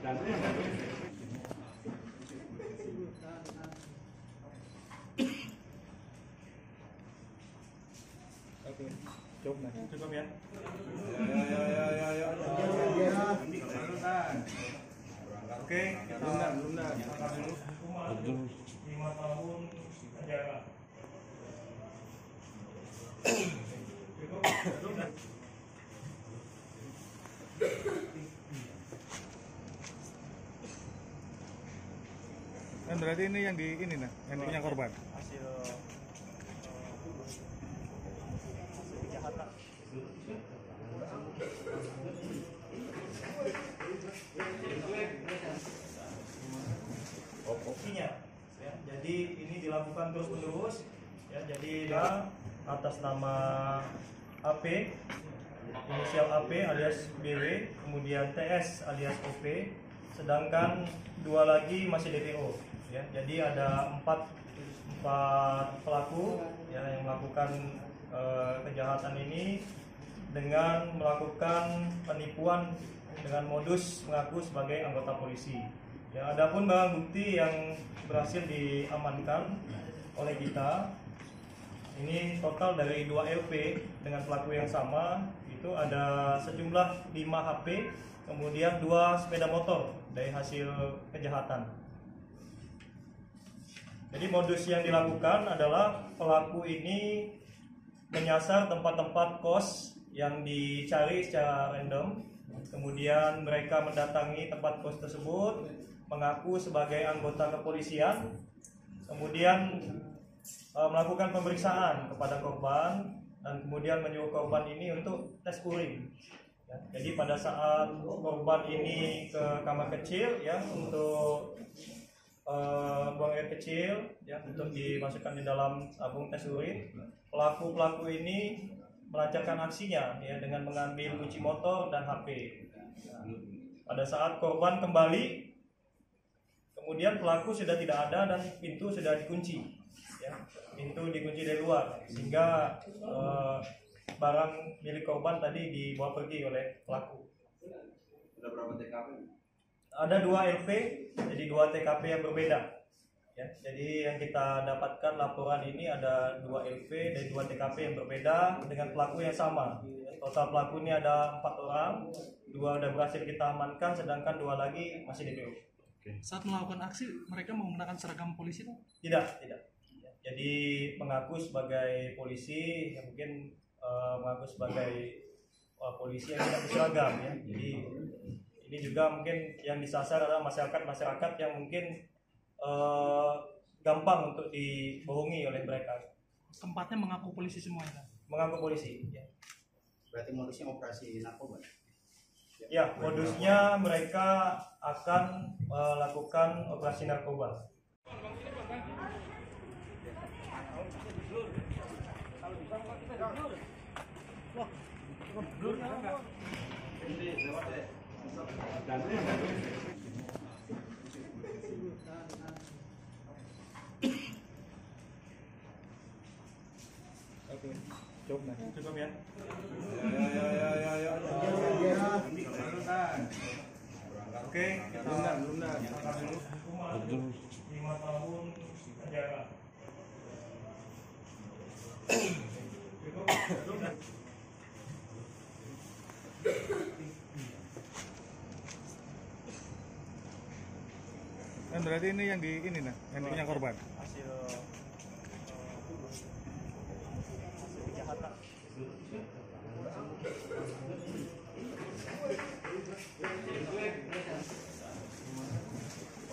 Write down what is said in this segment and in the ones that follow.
Oke, cukup ya. Oke, kita belum dah. 5 tahun penjara. Kan berarti ini yang di ini nah, yang punya korban. Hasil kejahatan. Opsinya, ya, jadi ini dilakukan terus-menerus, ya, jadi atas nama AP, inisial AP alias BW, kemudian TS alias OP, sedangkan 2 lagi masih DPO. Ya, jadi ada 4 pelaku ya, yang melakukan kejahatan ini dengan melakukan penipuan dengan modus mengaku sebagai anggota polisi. Ya, adapun barang bukti yang berhasil diamankan oleh kita ini total dari 2 LP dengan pelaku yang sama, itu ada sejumlah 5 HP, kemudian 2 sepeda motor dari hasil kejahatan. Jadi modus yang dilakukan adalah pelaku ini menyasar tempat-tempat kos yang dicari secara random, kemudian mereka mendatangi tempat kos tersebut, mengaku sebagai anggota kepolisian, kemudian melakukan pemeriksaan kepada korban dan kemudian menyuruh korban ini untuk tes urin. Ya, jadi pada saat korban ini ke kamar kecil ya untuk buang air kecil ya untuk dimasukkan di dalam tabung tes urin, pelaku ini melancarkan aksinya ya dengan mengambil kunci motor dan HP. Pada saat korban kembali, kemudian pelaku sudah tidak ada dan pintu sudah dikunci, ya, pintu dikunci dari luar sehingga barang milik korban tadi dibawa pergi oleh pelaku. Ada berapa TKP? Ada 2 LP, jadi 2 TKP yang berbeda. Ya, jadi yang kita dapatkan laporan ini ada 2 LP dan 2 TKP yang berbeda dengan pelaku yang sama. Total pelaku ini ada 4 orang, 2 sudah berhasil kita amankan, sedangkan 2 lagi masih DPO. Saat melakukan aksi, mereka menggunakan seragam polisi, Pak? Tidak. Jadi mengaku sebagai polisi, yang mungkin mengaku sebagai polisi yang tidak berseragam, ya. Jadi ini juga mungkin yang disasar adalah masyarakat yang mungkin gampang untuk dibohongi oleh mereka. Tempatnya mengaku polisi semuanya? Mengaku polisi, ya. Berarti modusnya operasi narkoba? Ya, modusnya mereka akan melakukan operasi narkoba. Oke, cukup ya. Oke, kita belum dah. 5 tahun penjara. Kan berarti ini yang di ini nah, yang punya korban. Hasil kejahatan.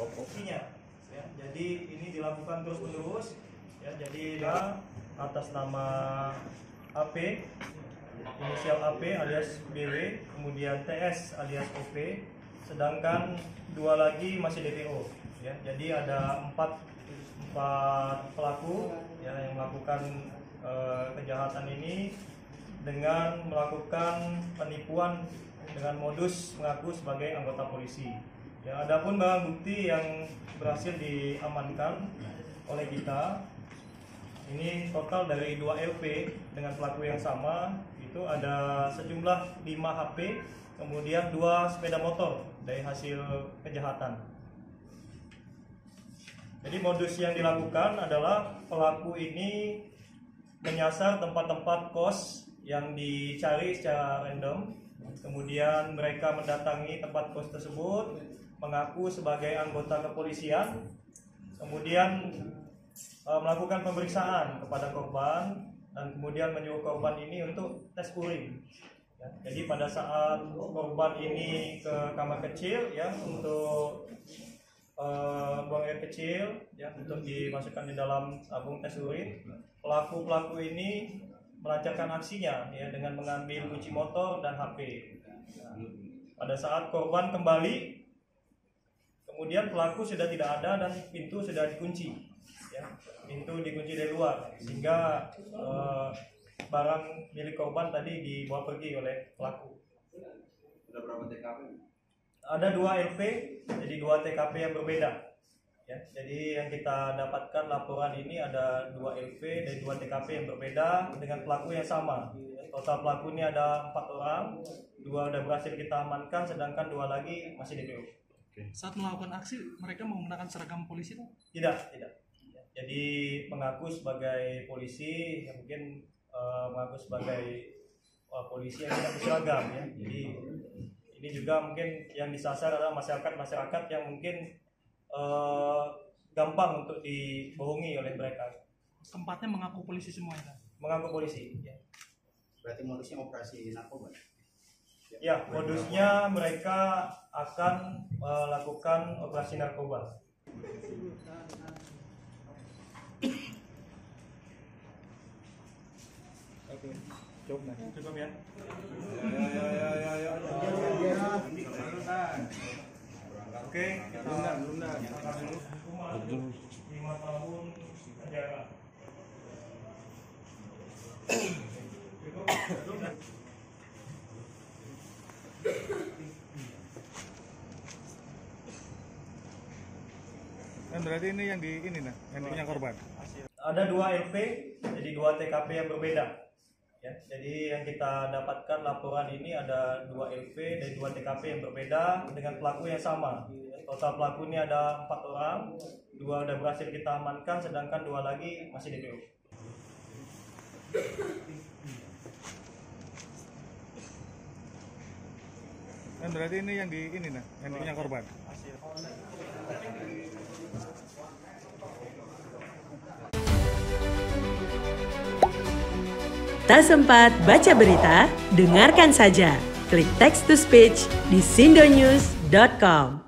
Opsinya, ya, jadi ini dilakukan terus-menerus, ya, jadi atas nama AP, inisial AP alias BW, kemudian TS alias OP, sedangkan 2 lagi masih DPO. Ya, jadi ada 4 pelaku ya, yang melakukan kejahatan ini dengan melakukan penipuan dengan modus mengaku sebagai anggota polisi. Ya, adapun barang bukti yang berhasil diamankan oleh kita ini total dari 2 LP dengan pelaku yang sama, Itu ada sejumlah 5 HP, kemudian 2 sepeda motor dari hasil kejahatan. Jadi modus yang dilakukan adalah pelaku ini menyasar tempat-tempat kos yang dicari secara random. Kemudian mereka mendatangi tempat kos tersebut, mengaku sebagai anggota kepolisian, kemudian melakukan pemeriksaan kepada korban dan kemudian menyuruh korban ini untuk tes urin. Ya, jadi pada saat korban ini ke kamar kecil ya untuk buang air kecil ya untuk dimasukkan di dalam tabung tes urin, pelaku ini melancarkan aksinya ya dengan mengambil kunci motor dan HP. Pada saat korban kembali, kemudian pelaku sudah tidak ada dan pintu sudah dikunci ya, pintu dikunci dari luar sehingga barang milik korban tadi dibawa pergi oleh pelaku. Sudah berapa TKP? Ada 2 LP, jadi 2 TKP yang berbeda. Ya, jadi yang kita dapatkan laporan ini ada 2 LP dari 2 TKP yang berbeda dengan pelaku yang sama. Total pelaku ini ada 4 orang, 2 sudah berhasil kita amankan, sedangkan 2 lagi masih DPO. Saat melakukan aksi, mereka menggunakan seragam polisi? Tidak. Jadi mengaku sebagai polisi, yang mungkin mengaku sebagai polisi yang tidak berseragam ya. Jadi ini juga mungkin yang disasar adalah masyarakat yang mungkin gampang untuk dibohongi oleh mereka. Tempatnya mengaku polisi semua ya? Mengaku polisi. Ya. Berarti modusnya operasi narkoba? Ya, modusnya mereka akan melakukan operasi narkoba. Oke, cukup ya. Oke, kita belum 5 tahun penjara. Kan berarti ini yang yang korban. Ada 2 LP, jadi 2 TKP yang berbeda. Ya, jadi yang kita dapatkan laporan ini ada 2 LP dari 2 TKP yang berbeda dengan pelaku yang sama. Total pelaku ini ada 4 orang, 2 sudah berhasil kita amankan, sedangkan 2 lagi masih DPO. Kan berarti ini yang korban. Tak sempat baca berita? Dengarkan saja. Klik text to speech di sindonews.com.